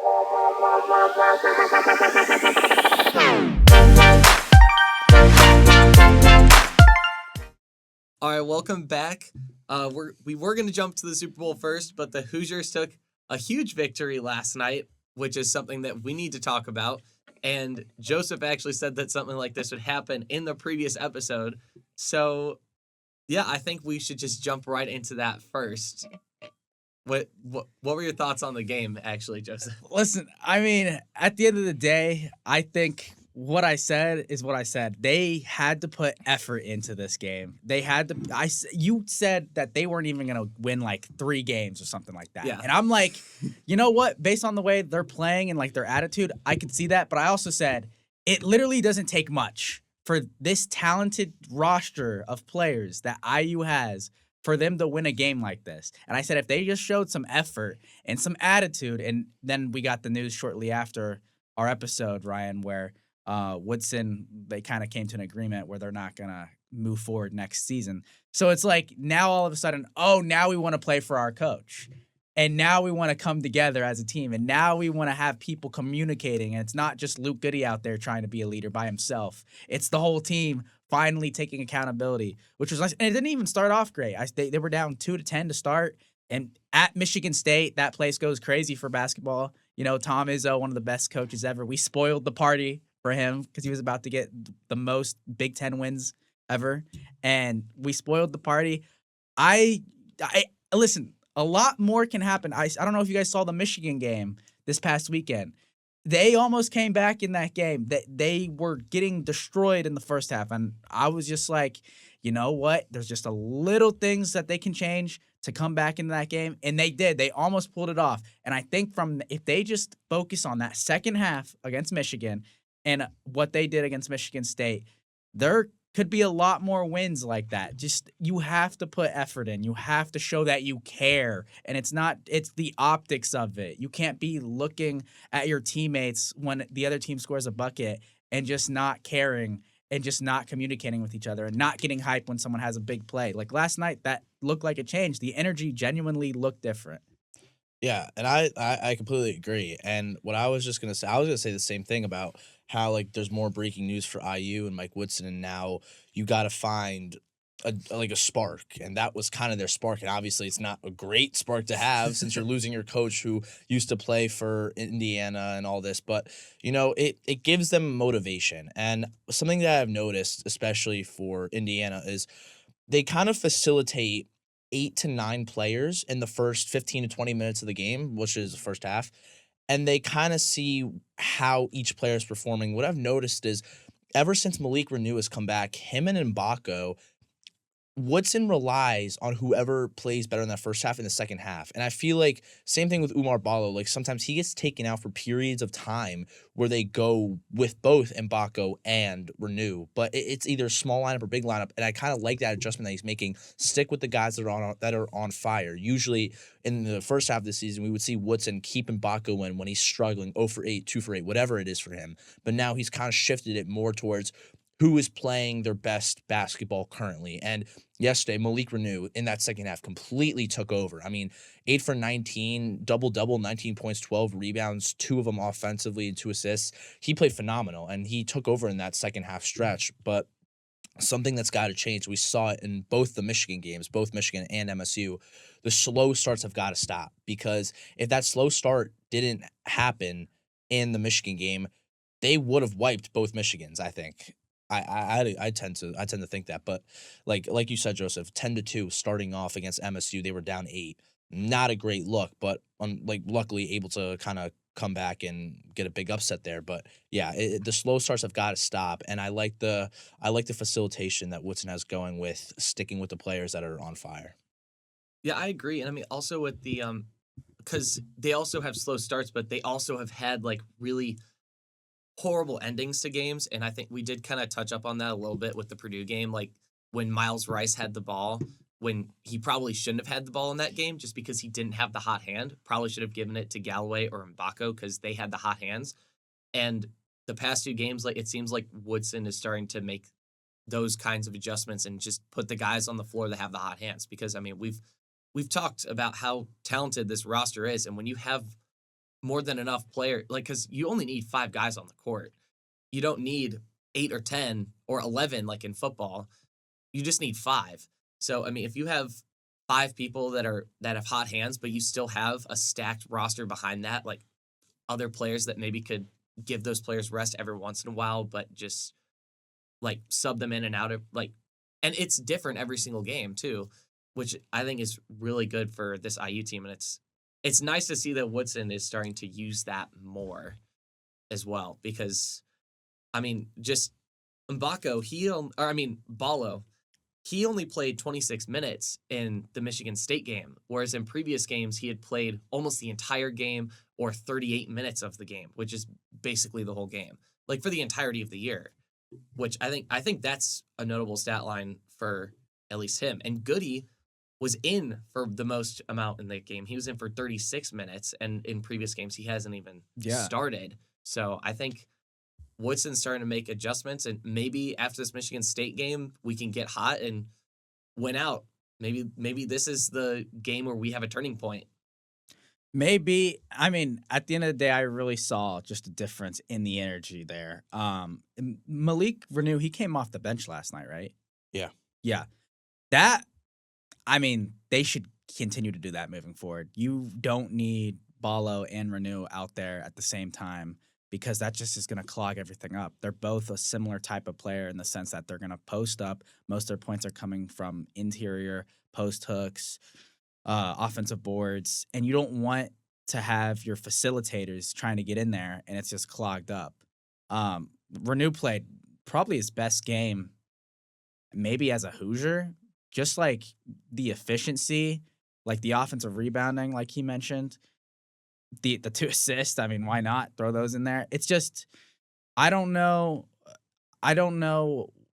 All right, welcome back. We were going to jump to the Super Bowl first, but the Hoosiers took a huge victory last night, which is something that we need to talk about. And Joseph actually said that something like this would happen in the previous episode. So, yeah, I think we should just jump right into that first. What were your thoughts on the game, actually, Joseph? Listen, I mean, at the end of the day, I think what I said is what I said. They had to put effort into this game. They had to. You said that they weren't even gonna win like 3 games or something like that. Yeah. And I'm like, you know what? Based on the way they're playing and like their attitude, I could see that. But I also said it literally doesn't take much for this talented roster of players that IU has for them to win a game like this. And I said if they just showed some effort and some attitude, and then we got the news shortly after our episode, Ryan, where Woodson, they kind of came to an agreement where they're not going to move forward next season. So it's like now all of a sudden, now we want to play for our coach. And now we want to come together as a team. And now we want to have people communicating. And it's not just Luke Goody out there trying to be a leader by himself. It's the whole team finally taking accountability, which was nice. And it didn't even start off great. They were down 2-10 to start. And at Michigan State, that place goes crazy for basketball. You know, Tom Izzo, one of the best coaches ever. We spoiled the party for him because he was about to get the most Big Ten wins ever. And we spoiled the party. I listen, a lot more can happen. I don't know if you guys saw the Michigan game this past weekend. They almost came back in that game. They were getting destroyed in the first half. And I was just like, you know what? There's just a little things that they can change to come back into that game. And they did. They almost pulled it off. And I think if they just focus on that second half against Michigan and what they did against Michigan State, there could be a lot more wins like that. Just you have to put effort in. You have to show that you care. And it's the optics of it. You can't be looking at your teammates when the other team scores a bucket and just not caring and just not communicating with each other and not getting hyped when someone has a big play. Like last night, that looked like it changed. The energy genuinely looked different. Yeah, and I completely agree. And what I was just gonna say, I was gonna say the same thing about how like there's more breaking news for IU and Mike Woodson, and now you got to find a spark, and that was kind of their spark. And obviously, it's not a great spark to have since you're losing your coach who used to play for Indiana and all this. But you know, it gives them motivation. And something that I've noticed, especially for Indiana, is they kind of facilitate 8 to 9 players in the first 15 to 20 minutes of the game, which is the first half, and they kind of see how each player is performing. What I've noticed is ever since Malik Renew has come back, him and Mbako, Woodson relies on whoever plays better in that first half and the second half. And I feel like same thing with Umar Ballo. Like sometimes he gets taken out for periods of time where they go with both Mbako and Renew. But it's either small lineup or big lineup. And I kind of like that adjustment that he's making. Stick with the guys that are on fire. Usually in the first half of the season, we would see Woodson keep Mbako in when he's struggling 0 for 8, 2 for 8, whatever it is for him. But now he's kind of shifted it more towards who is playing their best basketball currently. And yesterday, Malik Renew in that second half completely took over. I mean, 8 for 19, double-double, 19 points, 12 rebounds, 2 of them offensively and 2 assists. He played phenomenal, and he took over in that second half stretch. But something that's got to change, we saw it in both the Michigan games, both Michigan and MSU, the slow starts have got to stop. Because if that slow start didn't happen in the Michigan game, they would have wiped both Michigans, I think. I tend to think that, but like you said, Joseph, 10-2 starting off against MSU, they were down 8. Not a great look, but luckily able to kind of come back and get a big upset there. But yeah, the slow starts have got to stop, and I like the facilitation that Woodson has going with sticking with the players that are on fire. Yeah, I agree, and I mean also with the because they also have slow starts, but they also have had like really horrible endings to games, and I think we did kind of touch up on that a little bit with the Purdue game, like when Miles Rice had the ball, when he probably shouldn't have had the ball in that game just because he didn't have the hot hand. Probably should have given it to Galloway or Mbako because they had the hot hands. And the past 2 games, like it seems like Woodson is starting to make those kinds of adjustments and just put the guys on the floor that have the hot hands. Because I mean, we've talked about how talented this roster is, and when you have more than enough player, like, because you only need 5 guys on the court. You don't need 8 or 10 or 11 like in football. You just need 5. So, I mean, if you have 5 people that have hot hands, but you still have a stacked roster behind that, like other players that maybe could give those players rest every once in a while, but just like sub them in and out of like, and it's different every single game too, which I think is really good for this IU team. And it's nice to see that Woodson is starting to use that more as well, because I mean, just Mbako, Ballo, he only played 26 minutes in the Michigan State game, whereas in previous games he had played almost the entire game or 38 minutes of the game, which is basically the whole game, like for the entirety of the year. Which I think that's a notable stat line for at least him. And Goody was in for the most amount in that game. He was in for 36 minutes, and in previous games he hasn't even started. So I think Woodson's starting to make adjustments, and maybe after this Michigan State game, we can get hot and win out. Maybe this is the game where we have a turning point. Maybe. I mean, at the end of the day, I really saw just a difference in the energy there. Malik Renew, he came off the bench last night, right? Yeah. Yeah. That, I mean, they should continue to do that moving forward. You don't need Ballo and Renew out there at the same time, because that just is going to clog everything up. They're both a similar type of player in the sense that they're going to post up. Most of their points are coming from interior post hooks, offensive boards, and you don't want to have your facilitators trying to get in there and it's just clogged up. Renew played probably his best game maybe as a Hoosier, just like the efficiency, like the offensive rebounding, like he mentioned, the 2 assists. I mean, why not throw those in there? It's just, I don't know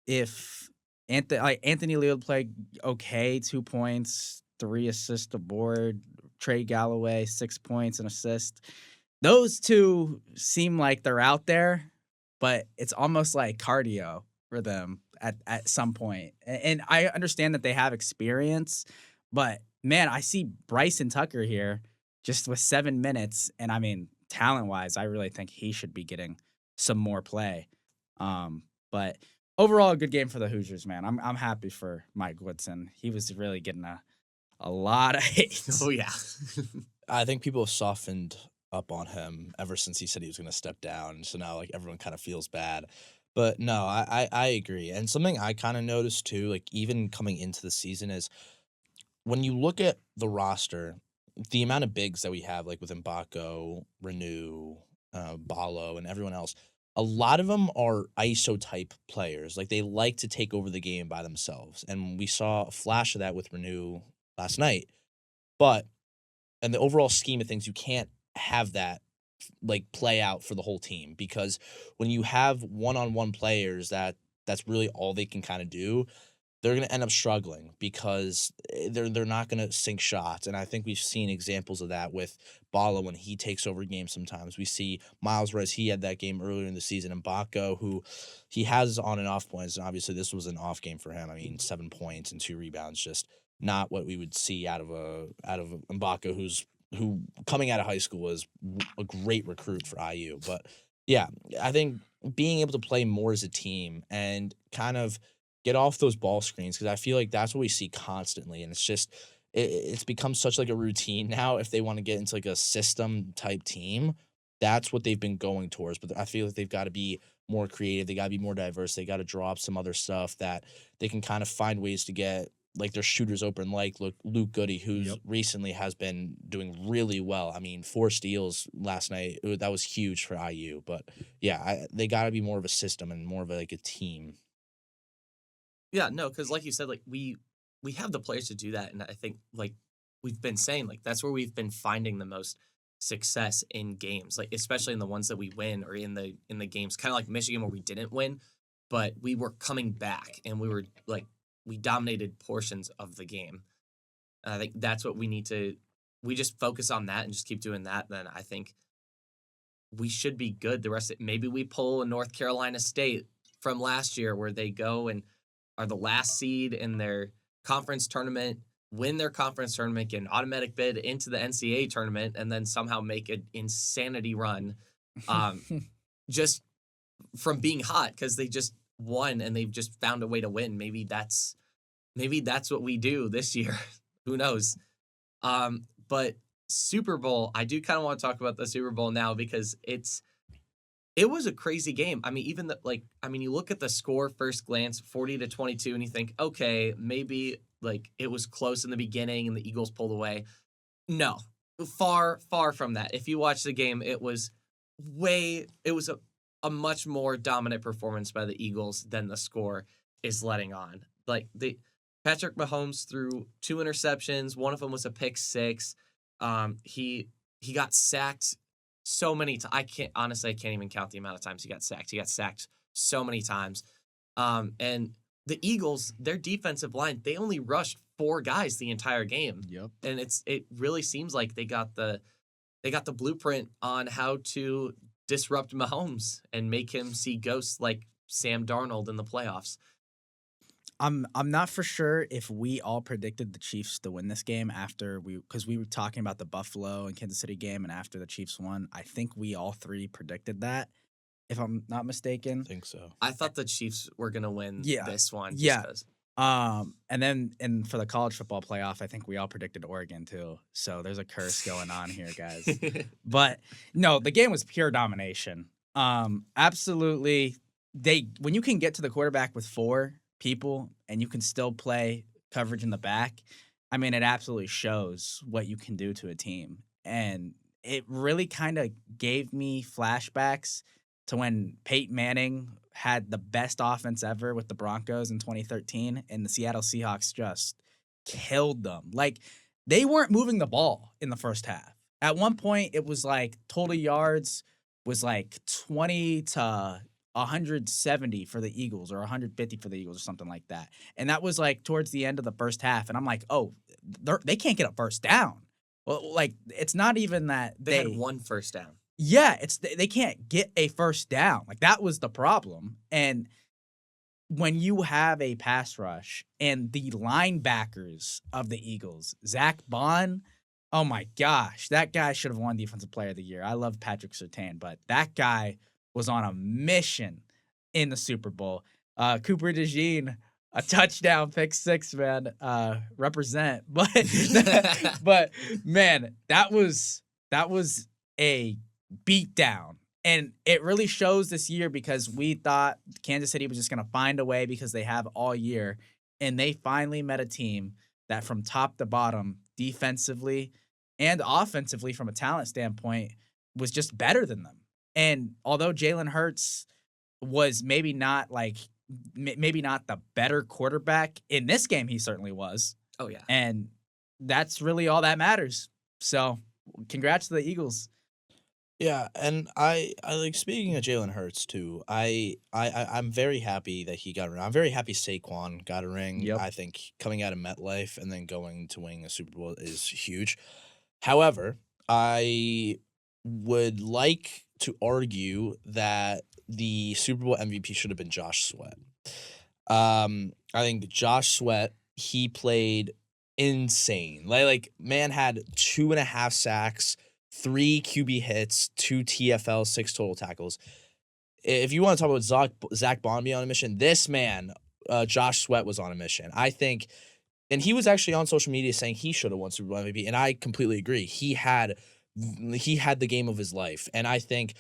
if Anthony Leal played okay, 2 points, 3 assists aboard. Trey Galloway, 6 points and assist. Those two seem like they're out there, but it's almost like cardio for them at some point. And I understand that they have experience, but man, I see Bryson Tucker here just with 7 minutes, and I mean, talent-wise, I really think he should be getting some more play. But overall, a good game for the Hoosiers, man. I'm happy for Mike Woodson. He was really getting a lot of hate. Oh yeah. I think people have softened up on him ever since he said he was going to step down. So now like everyone kind of feels bad. But no, I agree. And something I kind of noticed too, like even coming into the season, is when you look at the roster, the amount of bigs that we have, like with Mbako, Renew, Ballo, and everyone else, a lot of them are ISO type players. Like they like to take over the game by themselves. And we saw a flash of that with Renew last night. But in the overall scheme of things, you can't have that like play out for the whole team, because when you have one-on-one players that's really all they can kind of do, they're going to end up struggling because they're not going to sink shots. And I think we've seen examples of that with Ballo when he takes over games sometimes. We see Miles Rez, he had that game earlier in the season, and Mbako, who he has on and off points, and obviously this was an off game for him. I mean, 7 points and 2 rebounds, just not what we would see out of Mbako, who coming out of high school was a great recruit for IU. But yeah, I think being able to play more as a team and kind of get off those ball screens, because I feel like that's what we see constantly, and it's just it's become such like a routine now. If they want to get into like a system type team, that's what they've been going towards. But I feel like they've got to be more creative. They got to be more diverse. They got to draw up some other stuff that they can kind of find ways to get like their shooters open, like Luke Goody, who recently has been doing really well. I mean, 4 steals last night. That was huge for IU. But yeah, they got to be more of a system and more of like a team. Yeah, no, because like you said, like we have the players to do that, and I think like we've been saying, like that's where we've been finding the most success in games, like especially in the ones that we win, or in the games kind of like Michigan where we didn't win, but we were coming back and we were like we dominated portions of the game. And I think that's what we need to. We just focus on that and just keep doing that. Then I think we should be good. The rest of it, maybe we pull a North Carolina State from last year where they go and are the last seed in their conference tournament, win their conference tournament, get an automatic bid into the NCAA tournament, and then somehow make an insanity run, um, just from being hot because they just won and they've just found a way to win. Maybe that's what we do this year. Who knows? But Super Bowl, I do kind of want to talk about the Super Bowl now because it was a crazy game. I mean, you look at the score first glance, 40-22, and you think, okay, maybe like it was close in the beginning and the Eagles pulled away. No, far, far from that. If you watch the game, it was a much more dominant performance by the Eagles than the score is letting on. Like Patrick Mahomes threw 2 interceptions. One of them was a pick six. He got sacked so many times. I can't even count the amount of times he got sacked. He got sacked so many times. And the Eagles, their defensive line, they only rushed 4 guys the entire game. Yep. And it really seems like they got the blueprint on how to disrupt Mahomes and make him see ghosts like Sam Darnold in the playoffs. I'm not for sure if we all predicted the Chiefs to win this game because we were talking about the Buffalo and Kansas City game, and after the Chiefs won, I think we all 3 predicted that, if I'm not mistaken. I think so. I thought the Chiefs were gonna win this one. Yeah. 'Cause. And for the college football playoff, I think we all predicted Oregon too. So there's a curse going on here, guys. But no, the game was pure domination. Absolutely. When you can get to the quarterback with 4 people and you can still play coverage in the back, I mean, it absolutely shows what you can do to a team. And it really kind of gave me flashbacks to when Peyton Manning had the best offense ever with the Broncos in 2013, and the Seattle Seahawks just killed them. Like, they weren't moving the ball in the first half. At one point, it was like total yards was like 20 to 170 for the Eagles or 150 for the Eagles or something like that. And that was like towards the end of the first half. And I'm like, oh, they can't get a first down. Well, like, it's not even that they had 1 first down. Yeah, they can't get a first down. Like, that was the problem. And when you have a pass rush and the linebackers of the Eagles, Zach Bond, oh my gosh, that guy should have won Defensive Player of the Year. I love Patrick Surtain, but that guy was on a mission in the Super Bowl. Cooper DeJean, a touchdown, pick 6, man. Represent. But man, that was a beatdown. And it really shows this year because we thought Kansas City was just going to find a way because they have all year. And they finally met a team that from top to bottom, defensively and offensively from a talent standpoint, was just better than them. And although Jalen Hurts was maybe not the better quarterback, in this game he certainly was. Oh, yeah. And that's really all that matters. So congrats to the Eagles. Yeah, and I like speaking of Jalen Hurts too. I'm very happy that he got a ring. I'm very happy Saquon got a ring. Yep. I think coming out of MetLife and then going to winning a Super Bowl is huge. However, I would like to argue that the Super Bowl MVP should have been Josh Sweat. I think Josh Sweat, he played insane. Like man had 2.5 sacks, 3 QB hits, 2 TFLs, 6 total tackles. If you want to talk about Zach Bond being on a mission, this man, Josh Sweat, was on a mission. I think, and he was actually on social media saying he should have won Super Bowl MVP, and I completely agree. He had the game of his life, and I think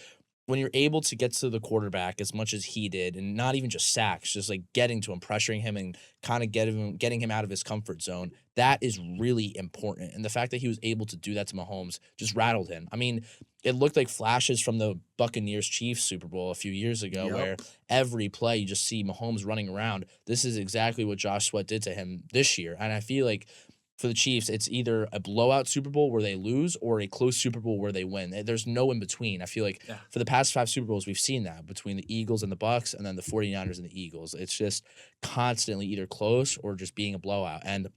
when you're able to get to the quarterback as much as he did, and not even just sacks, just like getting to him, pressuring him, and kind of getting him out of his comfort zone, that is really important. And the fact that he was able to do that to Mahomes just rattled him. I mean, it looked like flashes from the Buccaneers-Chiefs Super Bowl a few years ago, where every play you just see Mahomes running around. This is exactly what Josh Sweat did to him this year. And I feel like for the Chiefs, it's either a blowout Super Bowl where they lose or a close Super Bowl where they win. There's no in between. I feel like for the past 5 Super Bowls, we've seen that between the Eagles and the Bucs, and then the 49ers and the Eagles. It's just constantly either close or just being a blowout. And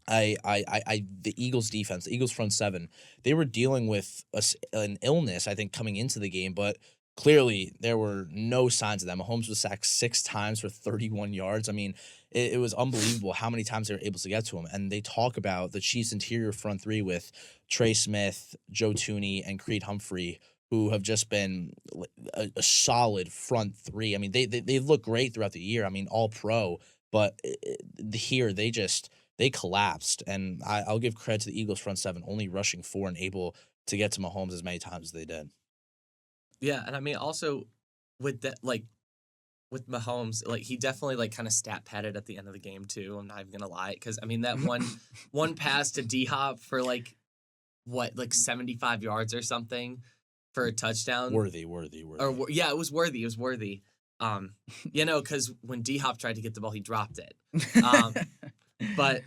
the Eagles defense, the Eagles front 7, they were dealing with an illness, I think, coming into the game, but clearly there were no signs of that. Mahomes was sacked 6 times for 31 yards. I mean, it was unbelievable how many times they were able to get to him. And they talk about the Chiefs' interior front three with Trey Smith, Joe Tooney, and Creed Humphrey, who have just been a solid front three. I mean, they look great throughout the year. I mean, all pro, but here they collapsed. And I'll give credit to the Eagles front seven, only rushing 4 and able to get to Mahomes as many times as they did. Yeah, and I mean also with that, like with Mahomes, like he definitely like kind of stat padded at the end of the game too. I'm not even gonna lie, because I mean that one pass to D Hop for like 75 yards or something for a touchdown. Worthy. Yeah, it was worthy. It was worthy. Because when D Hop tried to get the ball, he dropped it. But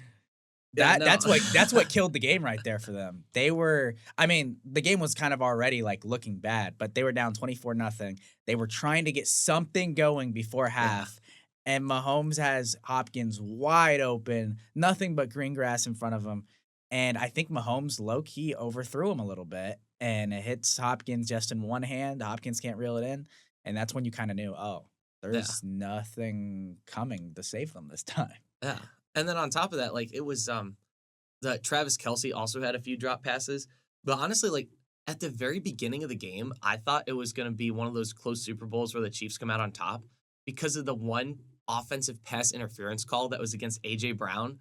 yeah, no. That's what killed the game right there for them. The game was kind of already like looking bad, but they were down 24-0. They were trying to get something going before half. Yeah. And Mahomes has Hopkins wide open, nothing but green grass in front of him. And I think Mahomes low-key overthrew him a little bit, and it hits Hopkins just in one hand. Hopkins can't reel it in, and that's when you kind of knew, there's nothing coming to save them this time. Yeah. And then on top of that, like it was the Travis Kelce also had a few drop passes. But honestly, like at the very beginning of the game, I thought it was going to be one of those close Super Bowls where the Chiefs come out on top because of the one offensive pass interference call that was against A.J. Brown.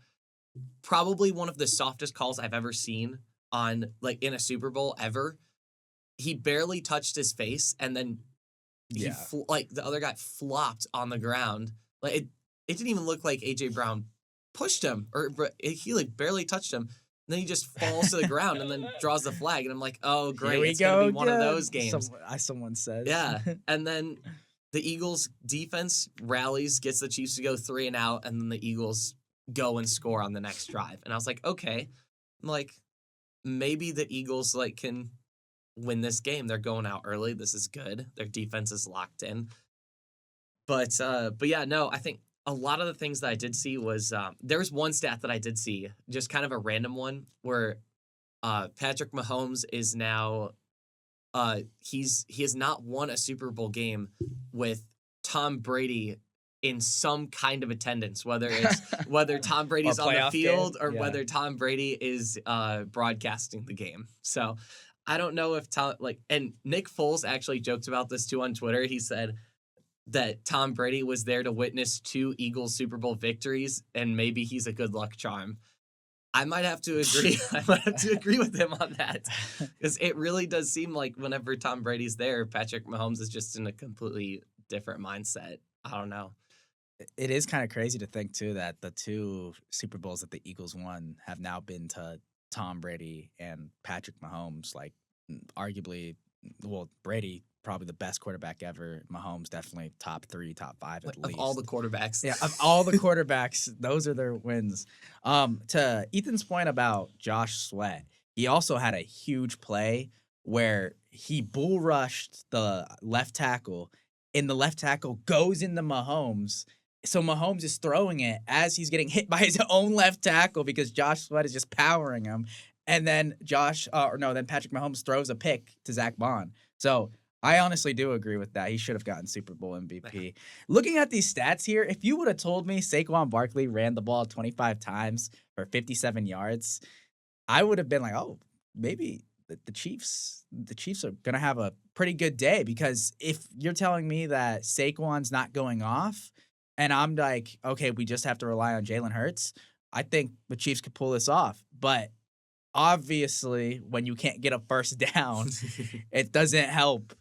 Probably one of the softest calls I've ever seen on like in a Super Bowl ever. He barely touched his face, and then the other guy flopped on the ground. Like it didn't even look like A.J. Brown pushed him, or he like barely touched him. And then he just falls to the ground and then draws the flag. And I'm like, oh, great. It's going to be one of those games. Someone says. Yeah. And then the Eagles defense rallies, gets the Chiefs to go 3 and out. And then the Eagles go and score on the next drive. And I was like, okay, I'm like, maybe the Eagles like can win this game. They're going out early. This is good. Their defense is locked in. But yeah, no, I think a lot of the things that I did see was there was one stat that I did see, just kind of a random one, where Patrick Mahomes is now he has not won a Super Bowl game with Tom Brady in some kind of attendance, whether Tom Brady's on the field or whether Tom Brady is broadcasting the game. So I don't know if and Nick Foles actually joked about this too on Twitter. He said that Tom Brady was there to witness 2 Eagles Super Bowl victories, and maybe he's a good luck charm. I might have to agree. I might have to agree with him on that, because it really does seem like whenever Tom Brady's there, Patrick Mahomes is just in a completely different mindset. I don't know. It is kind of crazy to think too that the 2 Super Bowls that the Eagles won have now been to Tom Brady and Patrick Mahomes. Like, arguably, Brady probably the best quarterback ever. Mahomes definitely top 3, top 5 at least. Of all the quarterbacks. Yeah, of all the quarterbacks, those are their wins. To Ethan's point about Josh Sweat, he also had a huge play where he bull rushed the left tackle, and the left tackle goes into Mahomes. So Mahomes is throwing it as he's getting hit by his own left tackle because Josh Sweat is just powering him. And then Patrick Mahomes throws a pick to Zach Bond. So I honestly do agree with that. He should have gotten Super Bowl MVP. Looking at these stats here, if you would have told me Saquon Barkley ran the ball 25 times for 57 yards, I would have been like, oh, maybe the Chiefs are going to have a pretty good day, because if you're telling me that Saquon's not going off and I'm like, okay, we just have to rely on Jalen Hurts, I think the Chiefs could pull this off. But obviously, when you can't get a first down, it doesn't help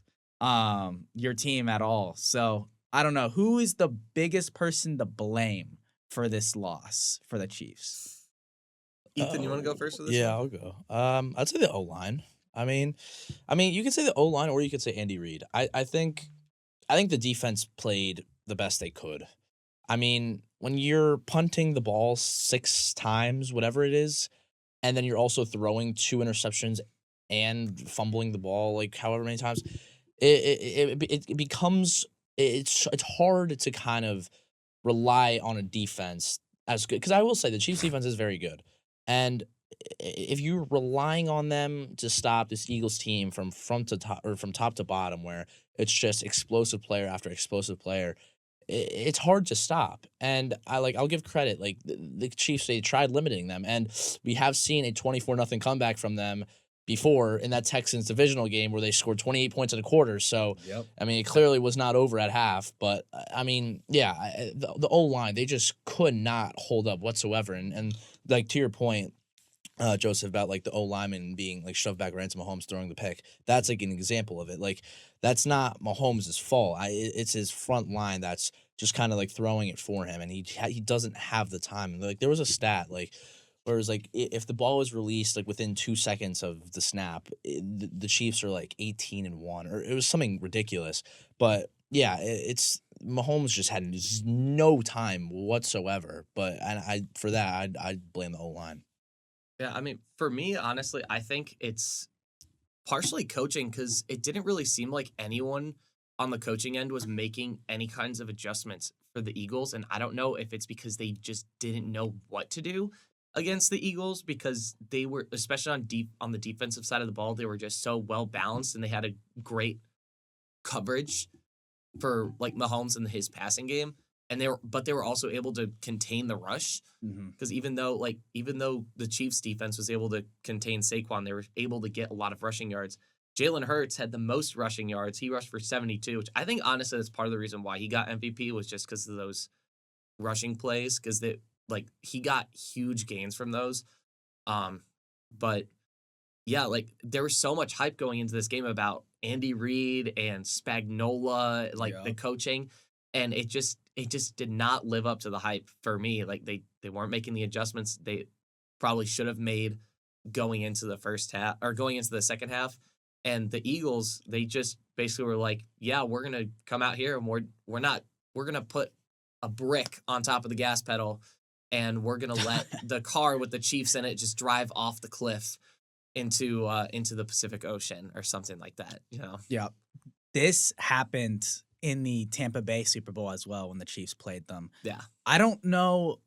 your team at all. So I don't know. Who is the biggest person to blame for this loss for the Chiefs? Ethan, you want to go first for this? Yeah, I'll go. I'd say the O-line. I mean, you could say the O-line or you could say Andy Reid. I think the defense played the best they could. I mean, when you're punting the ball 6 times, whatever it is, and then you're also throwing 2 interceptions and fumbling the ball like however many times, it becomes it's hard to kind of rely on a defense as good, because I will say the Chiefs defense is very good, and if you're relying on them to stop this Eagles team from front to top or from top to bottom, where it's just explosive player after explosive player, it's hard to stop. And I'll give credit, like the Chiefs, they tried limiting them, and we have seen a 24-0 comeback from them before in that Texans divisional game where they scored 28 points in a quarter. So Yep. I mean, it clearly was not over at half, but I mean, yeah, the O line, they just could not hold up whatsoever. And like to your point, Joseph, about like the O lineman being like shoved back right into Mahomes throwing the pick. That's like an example of it. Like that's not Mahomes' fault. It's his front line that's just kind of like throwing it for him, and he doesn't have the time. And like there was a stat like. Whereas, like, if the ball was released like within 2 seconds of the snap, the Chiefs are like 18-1, or it was something ridiculous. But yeah, it's Mahomes just had no time whatsoever. But and I for that I'd blame the O line. Yeah, I mean, for me, honestly, I think it's partially coaching because it didn't really seem like anyone on the coaching end was making any kinds of adjustments for the Eagles. And I don't know if it's because they just didn't know what to do against the Eagles because they were, especially on the defensive side of the ball, they were just so well balanced and they had a great coverage for like Mahomes and his passing game. And they were also able to contain the rush Mhm. because even though the Chiefs defense was able to contain Saquon, they were able to get a lot of rushing yards. Jalen Hurts had the most rushing yards. He rushed for 72, which I think honestly that's part of the reason why he got MVP was just because of those rushing plays because he got huge gains from those. Um, but yeah, like there was so much hype going into this game about Andy Reid and Spagnola, like the Yep. coaching, and it just did not live up to the hype for me. Like they weren't making the adjustments they probably should have made going into the first half or going into the second half. And the Eagles, they just basically were like, yeah, we're gonna come out here and we're gonna put a brick on top of the gas pedal and we're gonna let the car with the Chiefs in it just drive off the cliff into the Pacific Ocean or something like that, you know? Yep. This happened in the Tampa Bay Super Bowl as well when the Chiefs played them. Yeah. I don't know.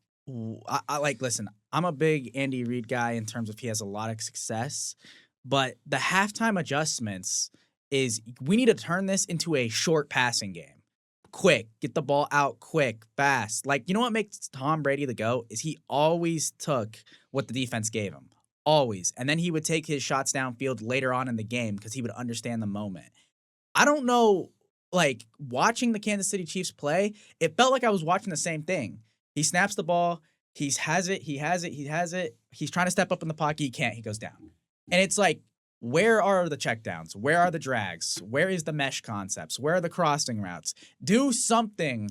I like, listen, I'm a big Andy Reid guy in terms of he has a lot of success, but the halftime adjustments is we need to turn this into a short passing game. Quick, get the ball out quick, fast. Like, you know what makes Tom Brady the GOAT is he always took what the defense gave him. Always. And then he would take his shots downfield later on in the game because he would understand the moment. I don't know, like watching the Kansas City Chiefs play, it felt like I was watching the same thing. He snaps the ball, he has it. He's trying to step up in the pocket, he can't, he goes down. And it's like, where are the checkdowns? Where are the drags? Where is the mesh concepts? Where are the crossing routes? Do something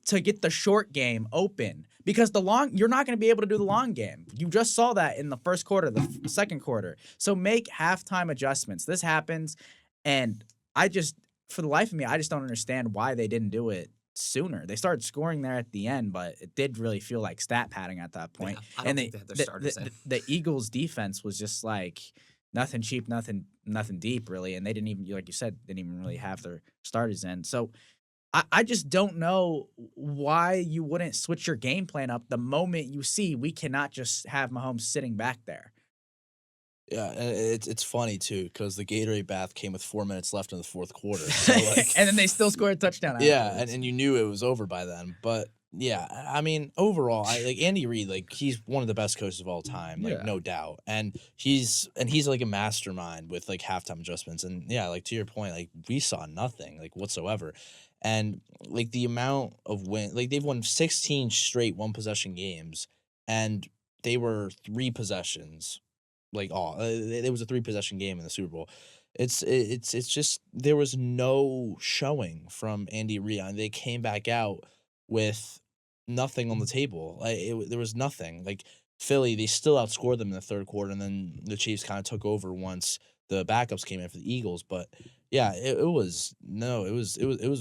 to get the short game open because you're not going to be able to do the long game. You just saw that in the first quarter, the second quarter. So make halftime adjustments. This happens, and for the life of me, I just don't understand why they didn't do it sooner. They started scoring there at the end, but it did really feel like stat padding at that point. Yeah, I don't think they had their starters in. The Eagles defense was just like nothing cheap, nothing deep really, and they didn't even, like you said, didn't even really have their starters in. So I just don't know why you wouldn't switch your game plan up the moment you see we cannot just have Mahomes sitting back there. Yeah, and it's funny too because the Gatorade bath came with 4 minutes left in the fourth quarter. So like, And then they still scored a touchdown. yeah, afterwards. and you knew it was over by then. But yeah, I mean, overall, I like Andy Reid. Like he's one of the best coaches of all time, like Yeah. no doubt. And he's like a mastermind with like halftime adjustments. And yeah, like to your point, like we saw nothing like whatsoever. And like the amount of like they've won 16 straight one possession games, and they were 3 possessions. Like it was a 3 possession game in the Super Bowl. It's just there was no showing from Andy Reid. And they came back out with nothing on the table. Like there was nothing. Like Philly, they still outscored them in the third quarter, and then the Chiefs kind of took over once the backups came in for the Eagles. But yeah, it was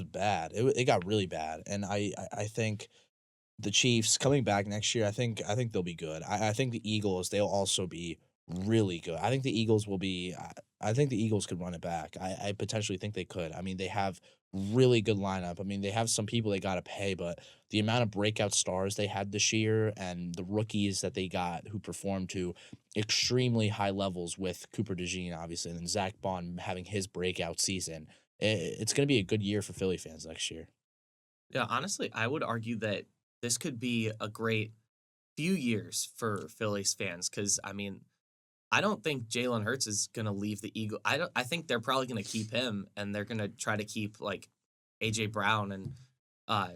bad. It got really bad, and I think the Chiefs coming back next year, I think they'll be good. I think the Eagles, they'll also be really good. I think the Eagles will be I think the Eagles could run it back. I potentially think they could. I mean, they have really good lineup. I mean, they have some people they got to pay, but the amount of breakout stars they had this year and the rookies that they got who performed to extremely high levels with Cooper DeJean, obviously, and then Zach Bond having his breakout season. It's going to be a good year for Philly fans next year. Yeah, honestly, I would argue that this could be a great few years for Phillies fans because I mean, I don't think Jalen Hurts is gonna leave the Eagle. I don't. I think they're probably gonna keep him, and they're gonna try to keep like AJ Brown and uh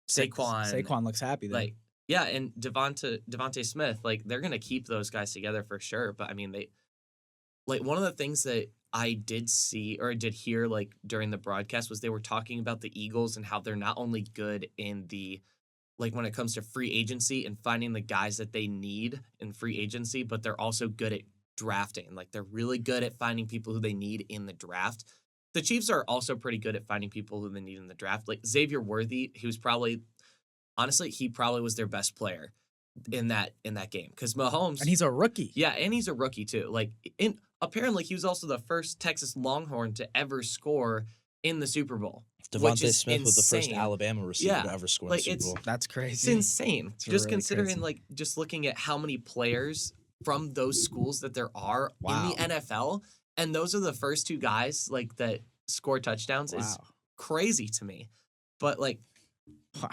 Saquon. Saquon looks happy there. Like yeah, and Devontae Smith. Like they're gonna keep those guys together for sure. But I mean, they like one of the things that I did see or did hear like during the broadcast was they were talking about the Eagles and how they're not only good in the like when it comes to free agency and finding the guys that they need in free agency, but they're also good at drafting. Like they're really good at finding people who they need in the draft. The Chiefs are also pretty good at finding people who they need in the draft. Like Xavier Worthy, he was probably honestly, he probably was their best player in that game because Mahomes And he's a rookie. yeah, and he's a rookie too. Like in apparently he was also the first Texas Longhorn to ever score in the Super Bowl. Which Devontae is Smith was the first insane. Alabama receiver Yeah, to ever score in like, the Super it's- Bowl. That's It's crazy. insane. It's Just really considering crazy. like just looking at how many players from those schools that there are Wow. in the NFL, and those are the first two guys like that score touchdowns is Wow. crazy to me. But like Wow.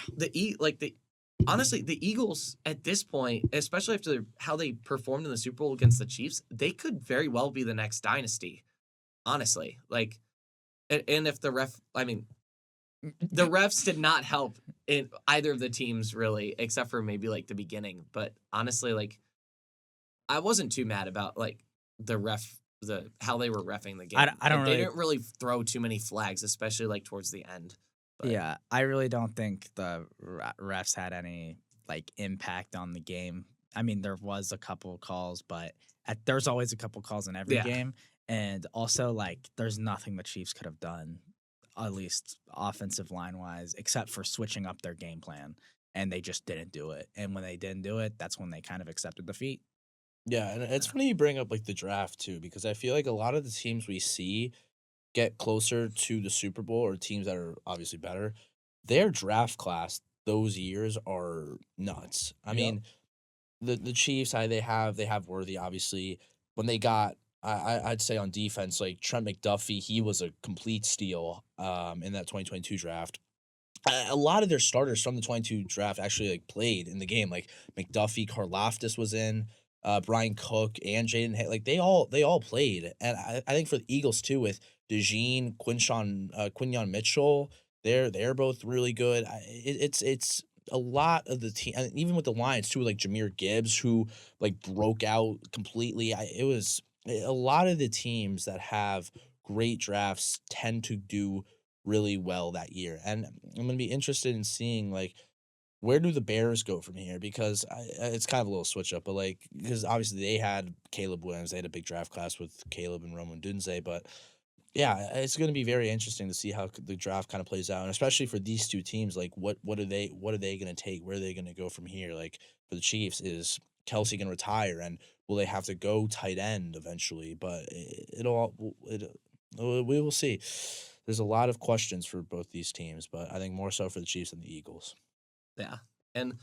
honestly, the Eagles at this point, especially after how they performed in the Super Bowl against the Chiefs, they could very well be the next dynasty. Honestly, like, and if the refs did not help in either of the teams really, except for maybe like the beginning. But honestly, like, I wasn't too mad about like the how they were reffing the game. I don't Like, they really- didn't really throw too many flags, especially like towards the end. But Yeah, I really don't think the refs had any like impact on the game. I mean, there was a couple calls, but there's always a couple calls in every Yeah. game, and also like there's nothing the Chiefs could have done, at least offensive line wise, except for switching up their game plan, and they just didn't do it. And when they didn't do it, that's when they kind of accepted defeat. Yeah, and it's funny you bring up like the draft too, because I feel like a lot of the teams we see get closer to the Super Bowl or teams that are obviously better, their draft class those years are nuts. I Yep. mean, the Chiefs, they have Worthy obviously. When they got I'd say on defense, like Trent McDuffie, he was a complete steal in that 2022 draft. A lot of their starters from the 22 draft actually like played in the game. Like McDuffie, Karlaftis was in, Brian Cook and like they all played. And I think for the Eagles too, with DeJean, Quinyon Mitchell, they're both really good. It's a lot of the team, and even with the Lions too, like Jahmyr Gibbs, who like broke out completely. It was a lot of the teams that have great drafts tend to do really well that year. And I'm gonna be interested in seeing like where do the Bears go from here, because it's kind of a little switch up, but like because obviously they had Caleb Williams, they had a big draft class with Caleb and Roman Dunze, but yeah, it's going to be very interesting to see how the draft kind of plays out, and especially for these two teams, like what are they going to take? Where are they going to go from here? Like for the Chiefs, is Kelsey going to retire, and will they have to go tight end eventually? But we will see. There's a lot of questions for both these teams, but I think more so for the Chiefs and the Eagles. yeah, and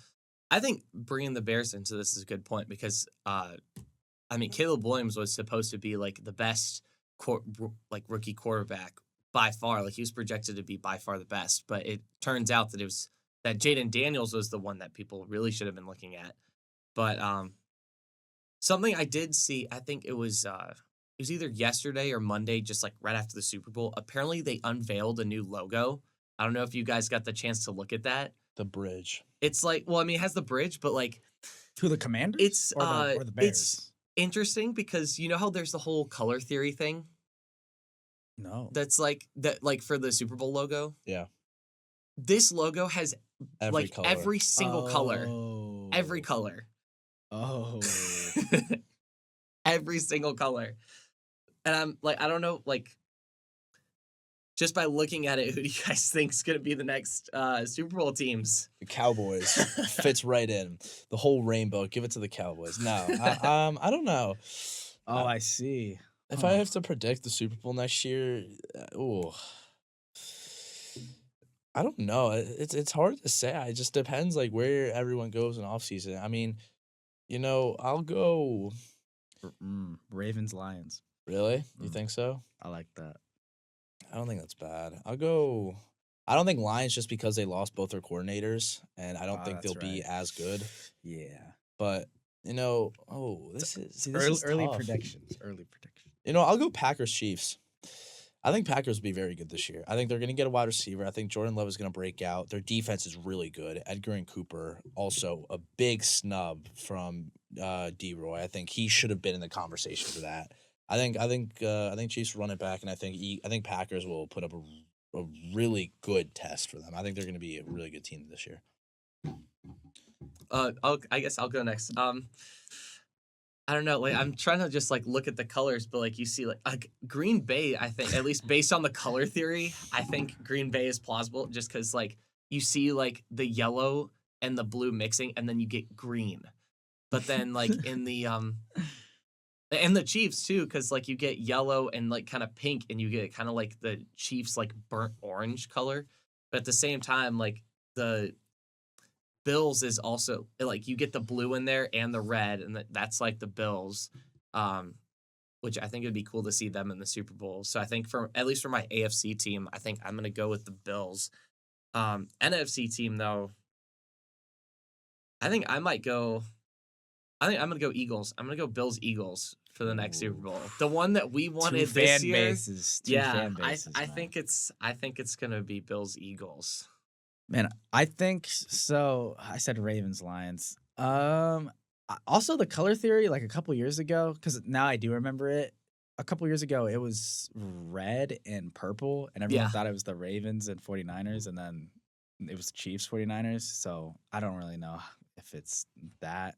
I think bringing the Bears into this is a good point because I mean Caleb Williams was supposed to be like the best rookie quarterback by far. Like he was projected to be by far the best, but it turns out that Jaden Daniels was the one that people really should have been looking at. But something I did see, I think it was either yesterday or Monday, just like right after the Super Bowl. Apparently they unveiled a new logo. I don't know if you guys got the chance to look at that. The bridge. It's like, well, I mean, it has the bridge, but like To the Commanders, it's or the Bears. it's interesting because you know how there's the whole color theory thing No. that's like that like for the Super Bowl logo. Yeah. This logo has Every like color. every single color. Oh. Every color. Oh. Every single color. And I'm like, I don't know, like just by looking at it, who do you guys think is gonna be the next Super Bowl teams? The Cowboys fits right in. The whole rainbow. Give it to the Cowboys. No, I don't know. Oh, I see. If I have to predict the Super Bowl next year, ooh, I don't know. It's hard to say. It just depends like where everyone goes in offseason. I mean, I'll go. Ravens, Lions. Really? You Mm, think so? I like that. I don't think that's bad. I'll go. I don't think Lions just because they lost both their coordinators, and I don't Oh, think they'll that's be right. as good. Yeah. But this is see, this Early, is early tough. predictions. Early predictions. I'll go Packers Chiefs. I think Packers will be very good this year. I think they're going to get a wide receiver. I think Jordan Love is going to break out. Their defense is really good. Edgar and Cooper also a big snub from D-Roy. I think he should have been in the conversation for that. I think Chiefs run it back, and I think Packers will put up a really good test for them. I think they're going to be a really good team this year. I guess I'll go next. I don't know. Like I'm trying to just like look at the colors, but like you see, like Green Bay. I think at least based on the color theory, I think Green Bay is plausible just because like you see like the yellow and the blue mixing, and then you get green. But then like in the and the Chiefs too, because like you get yellow and like kind of pink, and you get kind of like the Chiefs like burnt orange color. But at the same time, like the Bills is also like you get the blue in there and the red, and that's like the Bills, um, which I think it'd be cool to see them in the Super Bowl. So I think for at least for my AFC team, I think I'm gonna go with the Bills. NFC team though, I think I might go. I think I'm gonna go Eagles. I'm gonna go Bills Eagles for the next Super Bowl. The one that we wanted Two this fan year. bases. Two Yeah, fan bases. I man. think it's gonna be Bills Eagles. Man, I think so. I said Ravens, Lions. Also the color theory, like a couple years ago, because now I do remember it. A couple years ago, it was red and purple, and everyone Yeah. thought it was the Ravens and 49ers, and then it was the Chiefs 49ers. So I don't really know if it's that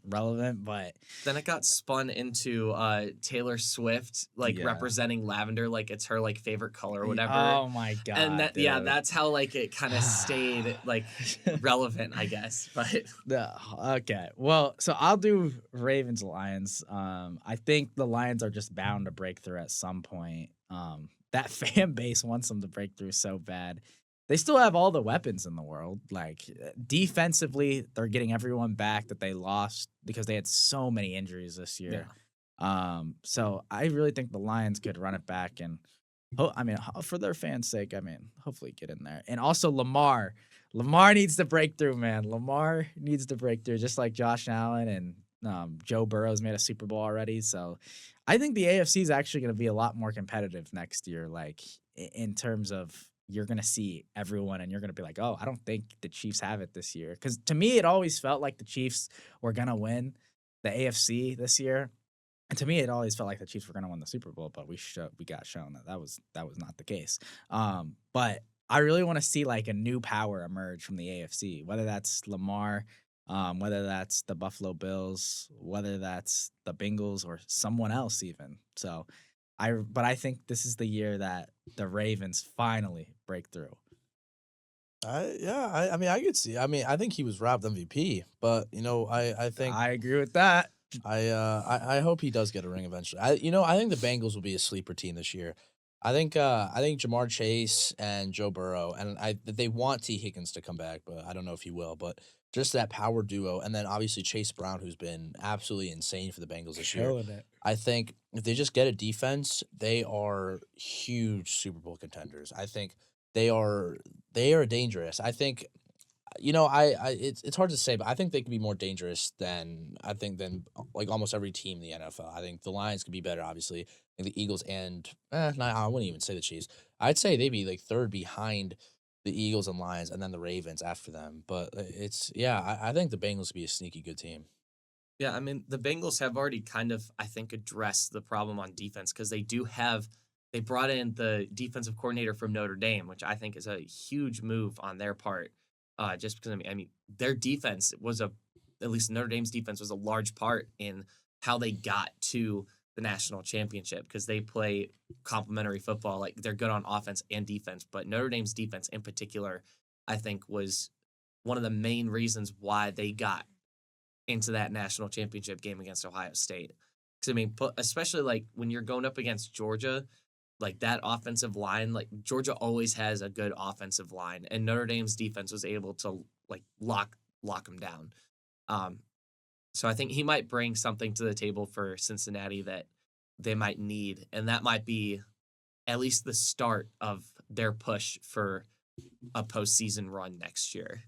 relevant, but Then it got spun into Taylor Swift like yeah. representing lavender like it's her like favorite color or whatever. Oh my god. And that dude. that's how like it kind of stayed like relevant, I guess. But Okay. Well, so I'll do Ravens Lions. I think the Lions are just bound to break through at some point. That fan base wants them to break through so bad. They still have all the weapons in the world. Like defensively, they're getting everyone back that they lost because they had so many injuries this year. So I really think the Lions could run it back and for their fans' sake, hopefully get in there. And also Lamar. Lamar needs to break through, man. Lamar needs to break through, just like Josh Allen and Joe Burrow's made a Super Bowl already. So I think the AFC is actually going to be a lot more competitive next year, like in terms of you're going to see everyone and you're going to be like, oh, I don't think the Chiefs have it this year. Because to me, it always felt like the Chiefs were going to win the AFC this year. And to me, it always felt like the Chiefs were going to win the Super Bowl, but we got shown that was not the case. But I really want to see like a new power emerge from the AFC, whether that's Lamar, whether that's the Buffalo Bills, whether that's the Bengals or someone else even. So I think this is the year that the Ravens finally break through. I could see. I think he was robbed MVP, but I think I agree with that. I hope he does get a ring eventually. I think the Bengals will be a sleeper team this year. I think Jamar Chase and Joe Burrow, and they want T. Higgins to come back, but I don't know if he will. But just that power duo, and then obviously Chase Brown, who's been absolutely insane for the Bengals this year. Killing it. I think if they just get a defense, they are huge Super Bowl contenders. I think they are dangerous. I think it's hard to say, but I think they could be more dangerous than like almost every team in the NFL. I think the Lions could be better, obviously. I think the Eagles and I wouldn't even say the Chiefs. I'd say they'd be like third behind the Eagles and Lions, and then the Ravens after them. But I think the Bengals would be a sneaky good team. yeah, I mean the Bengals have already kind of I think addressed the problem on defense because they brought in the defensive coordinator from Notre Dame, which I think is a huge move on their part. Just because I mean their defense was at least Notre Dame's defense was a large part in how they got to the national championship because they play complementary football. Like they're good on offense and defense, but Notre Dame's defense in particular, I think, was one of the main reasons why they got into that national championship game against Ohio State. Because I mean, especially like when you're going up against Georgia, like that offensive line, like Georgia always has a good offensive line, and Notre Dame's defense was able to like lock them down. Um, so I think he might bring something to the table for Cincinnati that they might need, and that might be at least the start of their push for a postseason run next year.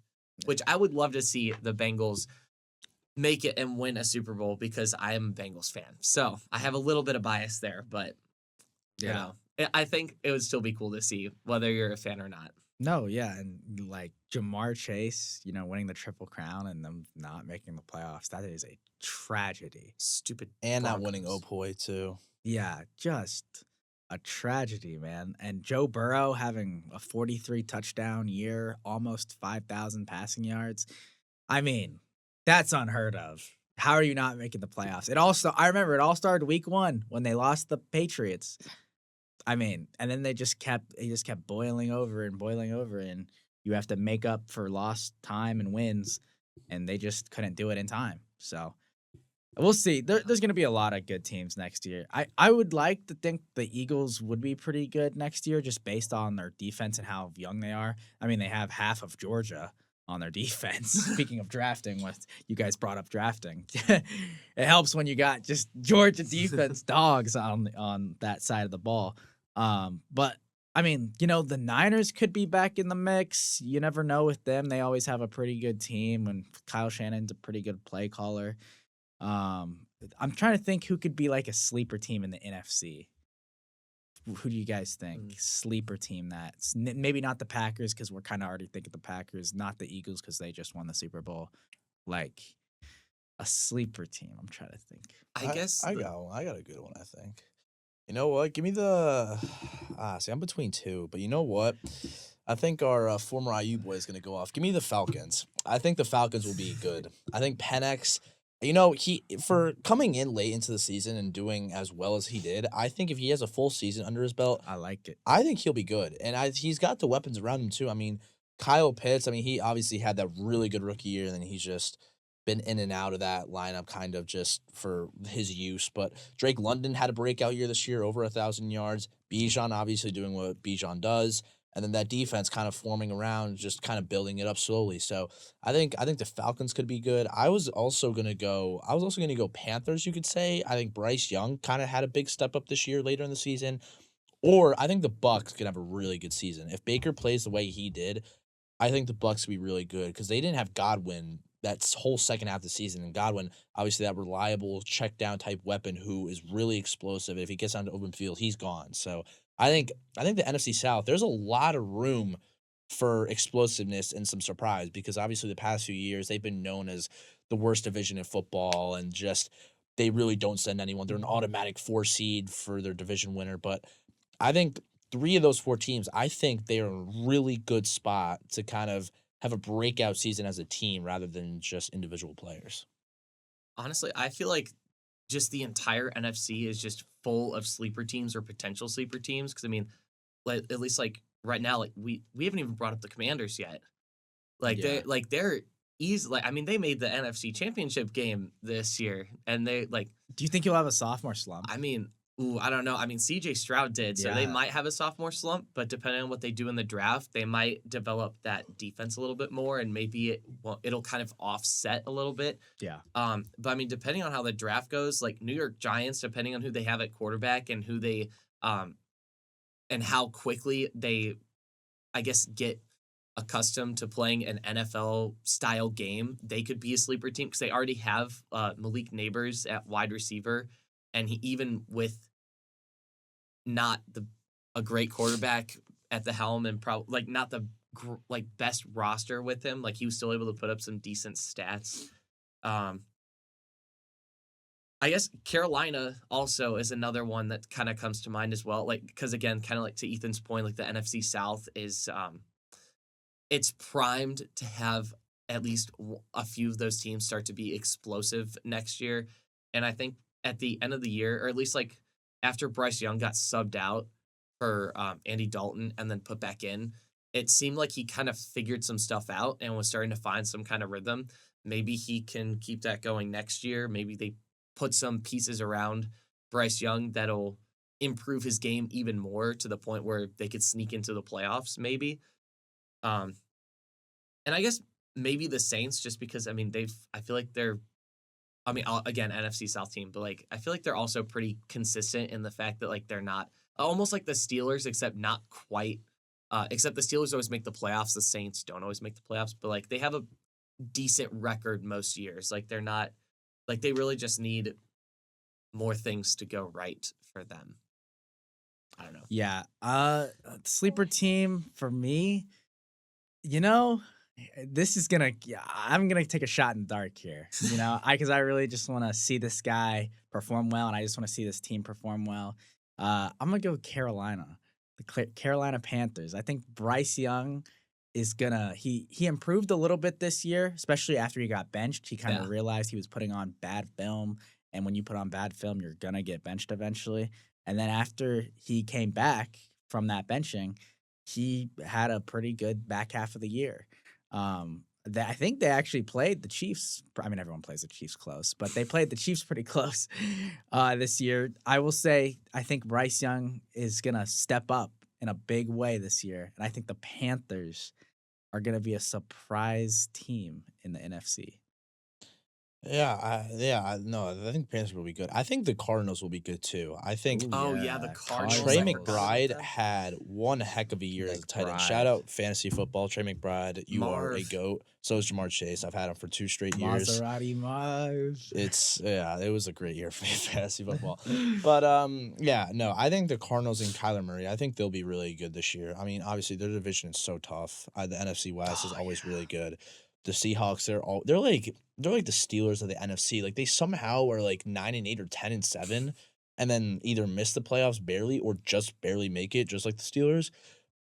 Which I would love to see the Bengals make it and win a Super Bowl because I am a Bengals fan. So I have a little bit of bias there, but you know, I think it would still be cool to see whether you're a fan or not. No, yeah, and like Jamar Chase, winning the Triple Crown and them not making the playoffs, that is a tragedy. Stupid. And not winning Broncos. Opoy too. Yeah, just a tragedy, man. And Joe Burrow having a 43 touchdown year, almost 5,000 passing yards. I mean, that's unheard of. How are you not making the playoffs? I remember it all started week 1 when they lost the Patriots. I mean, and then it just kept boiling over, and you have to make up for lost time and wins, and they just couldn't do it in time. So we'll see. There's going to be a lot of good teams next year. I would like to think the Eagles would be pretty good next year just based on their defense and how young they are. I mean, they have half of Georgia on their defense. Speaking of drafting, what you guys brought up drafting. It helps when you got just Georgia defense dogs on that side of the ball. But I mean, the Niners could be back in the mix. You never know with them. They always have a pretty good team, and Kyle Shannon's a pretty good play caller. I'm trying to think who could be like a sleeper team in the NFC. Who do you guys think? Sleeper team that's maybe not the Packers because we're kind of already thinking the Packers, not the Eagles because they just won the Super Bowl. Like a sleeper team. I'm trying to think. I guess I got one. I got a good one, I think. You know what? Give me the see, I'm between two, but you know what? I think our former IU boy is going to go off. Give me the Falcons. I think the Falcons will be good. I think Penix, he for coming in late into the season and doing as well as he did, I think if he has a full season under his belt, I like it. I think he'll be good. And he's got the weapons around him too. I mean, Kyle Pitts, he obviously had that really good rookie year, and then he's just been in and out of that lineup kind of just for his use. But Drake London had a breakout year this year, over 1,000 yards. Bijan obviously doing what Bijan does. And then that defense kind of forming around, just kind of building it up slowly. So I think the Falcons could be good. I was also gonna go Panthers, you could say. I think Bryce Young kind of had a big step up this year later in the season. Or I think the Bucs could have a really good season. If Baker plays the way he did, I think the Bucs could be really good because they didn't have Godwin that whole second half of the season. And Godwin, obviously that reliable check down type weapon who is really explosive. If he gets onto open field, he's gone. So I think the NFC South, there's a lot of room for explosiveness and some surprise because obviously the past few years they've been known as the worst division in football and just they really don't send anyone. They're an automatic 4 seed for their division winner. But I think 3 of those 4 teams, I think they are in a really good spot to kind of have a breakout season as a team rather than just individual players. honestly, I feel like just the entire NFC is just full of sleeper teams or potential sleeper teams. Because I mean, like at least like right now, like we haven't even brought up the Commanders yet. Yeah. They're easily. I mean, they made the NFC Championship game this year, and they like. Do you think you'll have a sophomore slump? I mean, I don't know. I mean, C.J. Stroud did, so they Yeah. might have a sophomore slump. But depending on what they do in the draft, they might develop that defense a little bit more, and maybe it'll kind of offset a little bit. Yeah. But I mean, depending on how the draft goes, like New York Giants, depending on who they have at quarterback and who they, and how quickly they, I guess, get accustomed to playing an NFL style game, they could be a sleeper team because they already have Malik Neighbors at wide receiver, and he even with not a great quarterback at the helm and probably like not the best roster with him, like he was still able to put up some decent stats. I guess Carolina also is another one that kind of comes to mind as well, like because again, kind of like to Ethan's point, like the NFC South is it's primed to have at least a few of those teams start to be explosive next year. And I think at the end of the year, or at least like after Bryce Young got subbed out for Andy Dalton and then put back in, it seemed like he kind of figured some stuff out and was starting to find some kind of rhythm. Maybe he can keep that going next year. Maybe they put some pieces around Bryce Young that'll improve his game even more to the point where they could sneak into the playoffs maybe. Um, and I guess maybe the Saints just because I feel like they're again NFC South team, but like I feel like they're also pretty consistent in the fact that like they're not almost like the Steelers except not quite except the Steelers always make the playoffs, the Saints don't always make the playoffs, but like they have a decent record most years. Like they're not like they really just need more things to go right for them. I don't know. Yeah. Sleeper team for me, you know, this is gonna. I'm gonna take a shot in the dark here. You know, because I really just want to see this guy perform well, and I just want to see this team perform well. I'm gonna go with Carolina, Carolina Panthers. I think Bryce Young is gonna. He improved a little bit this year, especially after he got benched. He kind of realized he was putting on bad film, and when you put on bad film, you're gonna get benched eventually. And then after he came back from that benching, he had a pretty good back half of the year. I think they actually played the Chiefs. I mean, everyone plays the Chiefs close, but they played the Chiefs pretty close this year. I will say, I think Bryce Young is going to step up in a big way this year. And I think the Panthers are going to be a surprise team in the NFC. No, I think Panthers will be good. I think the Cardinals will be good too. I think Ooh, The Cardinals. Trey I forgot about McBride that. had one heck of a year as a tight end. McBride. Shout out fantasy football, Trey McBride. You are a Marv. goat. So is Jamar Chase. I've had him for 2 straight years. Maserati Marv. It was a great year for fantasy football. But I think the Cardinals and Kyler Murray, I think they'll be really good this year. I mean, obviously their division is so tough. The NFC West is always really good. The Seahawks, they're like the Steelers of the NFC. Like they somehow are like 9-8 or 10-7, and then either miss the playoffs barely or just barely make it, just like the Steelers.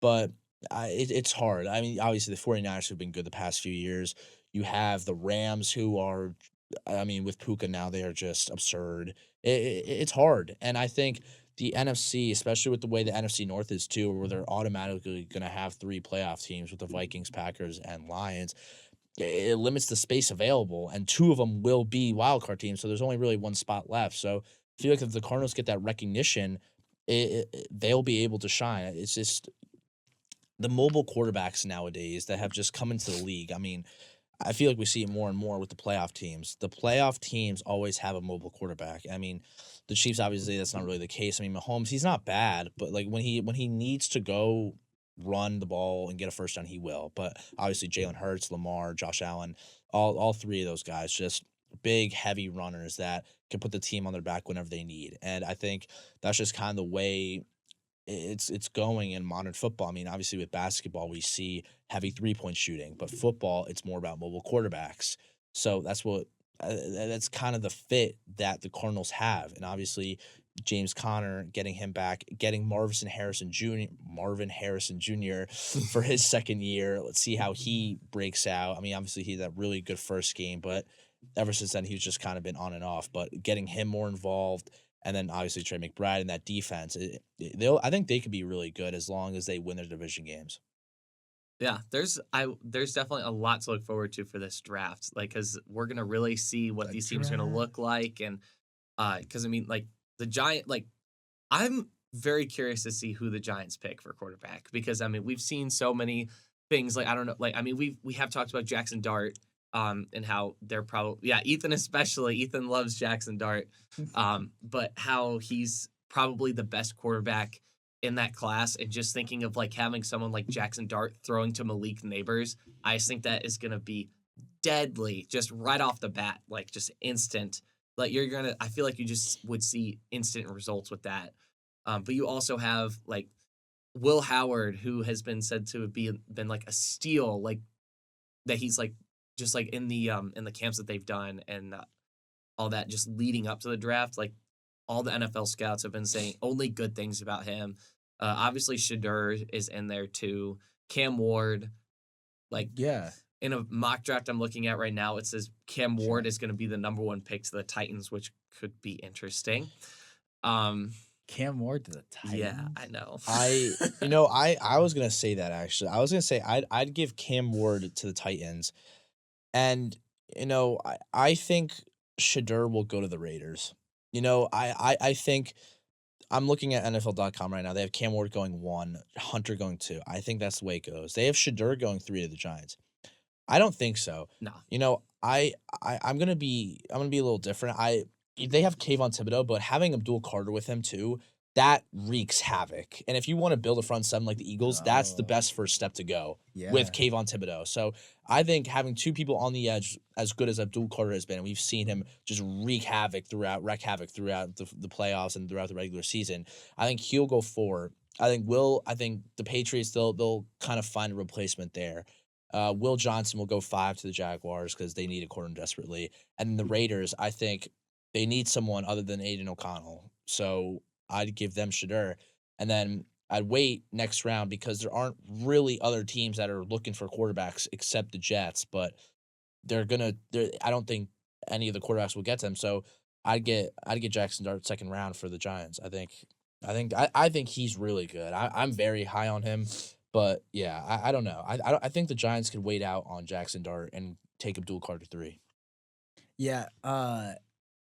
But it's hard. I mean, obviously the 49ers have been good the past few years. You have the Rams who are, I mean, with Puka now, they are just absurd. It's hard. And I think the NFC, especially with the way the NFC North is too, where they're automatically going to have 3 playoff teams with the Vikings, Packers, and Lions, it limits the space available, and 2 of them will be wildcard teams, so there's only really 1 spot left. So I feel like if the Cardinals get that recognition, they'll be able to shine. It's just the mobile quarterbacks nowadays that have just come into the league. I mean, I feel like we see it more and more with the playoff teams. The playoff teams always have a mobile quarterback. I mean, the Chiefs, obviously, that's not really the case. I mean, Mahomes, he's not bad, but like when he needs to go run the ball and get a first down, he will. But obviously Jalen Hurts, Lamar, Josh Allen, all 3 of those guys, just big, heavy runners that can put the team on their back whenever they need. And I think that's just kind of the way it's going in modern football. I mean, obviously with basketball, we see heavy 3-point shooting, but football, it's more about mobile quarterbacks. So that's kind of the fit that the Cardinals have. And obviously James Conner, getting him back, getting Marvin Harrison Jr. For his second year. Let's see how he breaks out. I mean, obviously he had that really good first game, but ever since then he's just kind of been on and off. But getting him more involved, and then obviously Trey McBride in that defense, I think they could be really good as long as they win their division games. Yeah, there's definitely a lot to look forward to for this draft, like because we're gonna really see what these teams are gonna look like, and because I mean, like the Giant, like I'm very curious to see who the Giants pick for quarterback because I mean we've seen so many things, like I don't know, like I mean we have talked about Jackson Dart, and how they're probably Ethan especially. Ethan loves Jackson Dart, but how he's probably the best quarterback in that class, and just thinking of like having someone like Jackson Dart throwing to Malik Neighbors, I just think that is gonna be deadly just right off the bat, like just instant. Like I feel like you just would see instant results with that. But you also have like Will Howard, who has been said to have been like a steal, like that he's like just like in the camps that they've done and all that, just leading up to the draft. Like all the NFL scouts have been saying only good things about him. Obviously, Shadur is in there too. Cam Ward, like in a mock draft I'm looking at right now, it says Cam Ward is going to be the number 1 pick to the Titans, which could be interesting. Cam Ward to the Titans. Yeah, I know. I was gonna say that actually. I was gonna say I'd give Cam Ward to the Titans, and I think Shedeur will go to the Raiders. You know, I think I'm looking at NFL.com right now. They have Cam Ward going 1, Hunter going 2. I think that's the way it goes. They have Shedeur going 3 to the Giants. I don't think so. No. You know, I'm gonna be a little different. They have Kayvon Thibodeau, but having Abdul Carter with him too, that wreaks havoc. And if you want to build a front seven like the Eagles, that's the Oh, best first step to go with yeah. Kayvon Thibodeau. So I think having two people on the edge, as good as Abdul Carter has been, and we've seen him just wreak havoc throughout the playoffs and throughout the regular season. I think he'll go 4. I think the Patriots they'll kind of find a replacement there. Will Johnson will go 5 to the Jaguars because they need a corner desperately. And the Raiders, I think they need someone other than Aiden O'Connell. So I'd give them Shedeur. And then I'd wait next round because there aren't really other teams that are looking for quarterbacks except the Jets. But I don't think any of the quarterbacks will get them. So I'd get Jackson Dart second round for the Giants. I think he's really good. I'm very high on him. But yeah, I don't know. I think the Giants could wait out on Jackson Dart and take Abdul Carter 3. Yeah,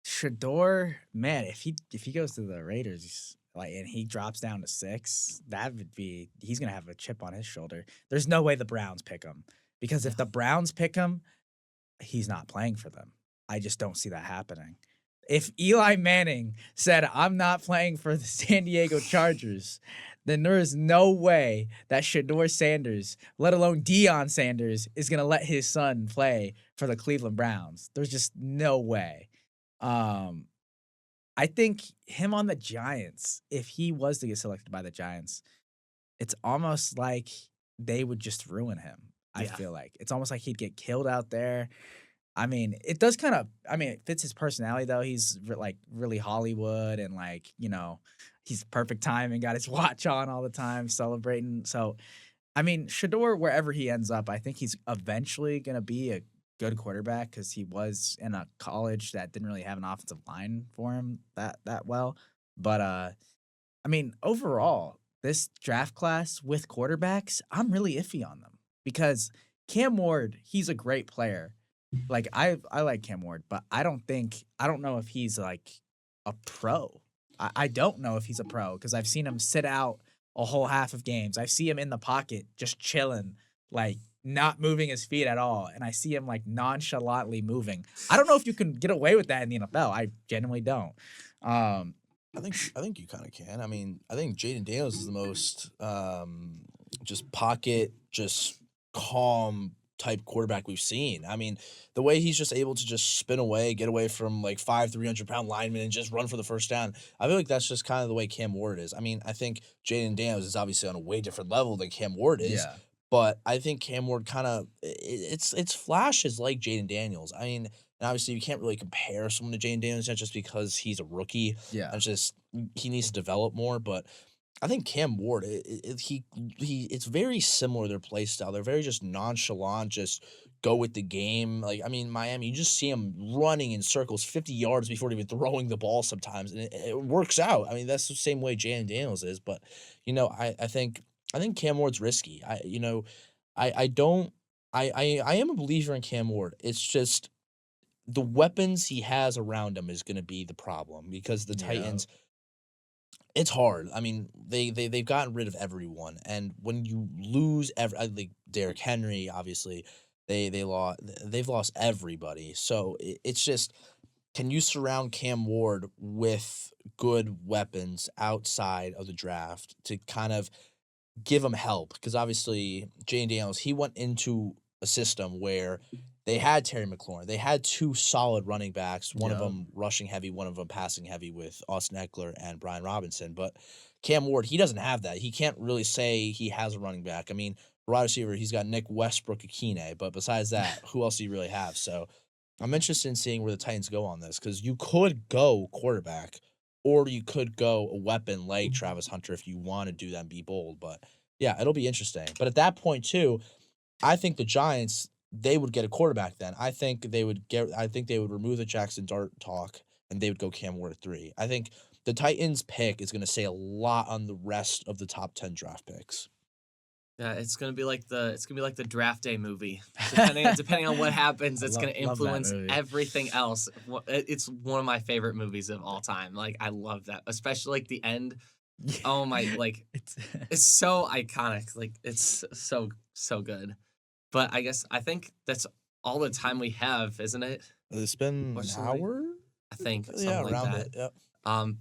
Shador, man, if he goes to the Raiders, like, and he drops down to 6, that would be he's gonna have a chip on his shoulder. There's no way the Browns pick him because if the Browns pick him, he's not playing for them. I just don't see that happening. If Eli Manning said, "I'm not playing for the San Diego Chargers," then there is no way that Shador Sanders, let alone Deion Sanders, is going to let his son play for the Cleveland Browns. There's just no way. Um, I think him on the Giants, if he was to get selected by the Giants, it's almost like they would just ruin him. I Yeah. feel like it's almost like he'd get killed out there. I mean, it does kind of. I mean, it fits his personality though. He's like really Hollywood and like he's perfect time and got his watch on all the time, celebrating. So, I mean, Shador, wherever he ends up, I think he's eventually gonna be a good quarterback because he was in a college that didn't really have an offensive line for him that well. But I mean, overall, this draft class with quarterbacks, I'm really iffy on them because Cam Ward, he's a great player. Like I like Cam Ward, but I don't know if he's like a pro. I don't know if he's a pro because I've seen him sit out a whole half of games. I see him in the pocket just chilling, like not moving his feet at all, and I see him like nonchalantly moving. I don't know if you can get away with that in the NFL. I genuinely don't. Um, I think you kind of can. I mean, I think Jaden Daniels is the most just pocket, just calm type quarterback we've seen. I mean, the way he's just able to just spin away, get away from like 300-pound linemen and just run for the first down. I feel like that's just kind of the way Cam Ward is. I mean, I think Jaden Daniels is obviously on a way different level than Cam Ward is. yeah, But I think Cam Ward kind of it's flashes like Jaden Daniels. I mean, and obviously you can't really compare someone to Jaden Daniels just because he's a rookie. yeah, It's just he needs to develop more. But I think Cam Ward, it's very similar their play style. They're very just nonchalant, just go with the game. Like I mean, Miami, you just see him running in circles 50 yards before even throwing the ball sometimes, and it works out. I mean, that's the same way Jaden Daniels is. But I think Cam Ward's risky. I don't. I am a believer in Cam Ward. It's just the weapons he has around him is going to be the problem because the yeah, Titans. It's hard. I mean, they've gotten rid of everyone, and when you lose like Derrick Henry, obviously, they've lost everybody. So it's just, can you surround Cam Ward with good weapons outside of the draft to kind of give him help? Because obviously, Jane Daniels, he went into a system where they had Terry McLaurin. They had two solid running backs, one of yeah, them rushing heavy, one of them passing heavy with Austin Eckler and Brian Robinson. But Cam Ward, he doesn't have that. He can't really say he has a running back. I mean, wide receiver, he's got Nick Westbrook Akine, but besides that, who else do you really have? So I'm interested in seeing where the Titans go on this because you could go quarterback or you could go a weapon like Travis Hunter if you want to do that and be bold. But yeah, it'll be interesting. But at that point, too, I think the Giants, they would get a quarterback then. I think they would remove the Jackson Dart talk and they would go Cam Ward at 3. I think the Titans pick is going to say a lot on the rest of the top 10 draft picks. It's gonna be like the draft day movie. Depending on what happens, it's gonna love that influence movie. everything else. It's one of my favorite movies of all time. Like I love that, especially like the end. Oh my, like It's it's so iconic. Like it's so good. But I think that's all the time we have, isn't it? It's been Or an something. hour. I think something Yeah, like around that. it. Yep.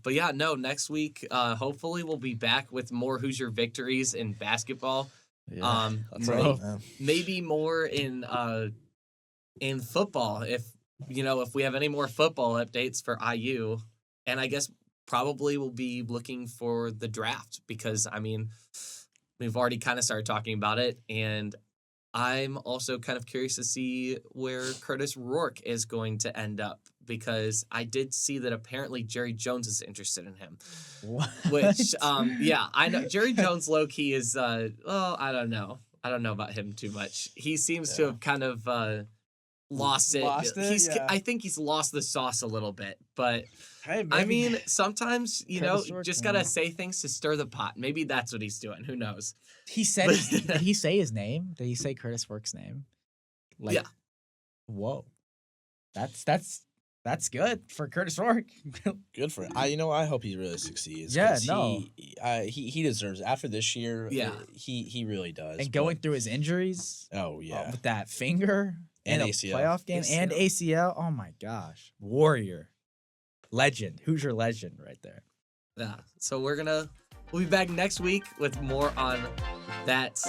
But yeah, no, next week, hopefully we'll be back with more Hoosier victories in basketball. Yeah, that's may- right, man. Maybe more in football if we have any more football updates for IU. And I guess probably we'll be looking for the draft because I mean we've already kind of started talking about it, and I'm also kind of curious to see where Curtis Rourke is going to end up because I did see that apparently Jerry Jones is interested in him. what? Which, yeah, I know Jerry Jones low key is, well, I don't know. I don't know about him too much. He seems to Yeah. have kind of lost it. Lost it? Yeah. I think he's lost the sauce a little bit, but Hey, I maybe- mean, sometimes Curtis Rourke, just man. gotta say things to stir the pot. Maybe that's what he's doing. Who knows? he said. Did he say his name? Did he say Curtis Rourke's name? Like, Yeah. Whoa, that's good for Curtis Rourke. Good for it. I hope he really succeeds. Yeah, 'cause no. he deserves it. After this year. Yeah. he really does. And going through his injuries, Oh yeah. with that finger And in a ACL. playoff game and ACL. Oh my gosh, warrior, legend, Hoosier legend, right there. Yeah. So we'll be back next week with more on that.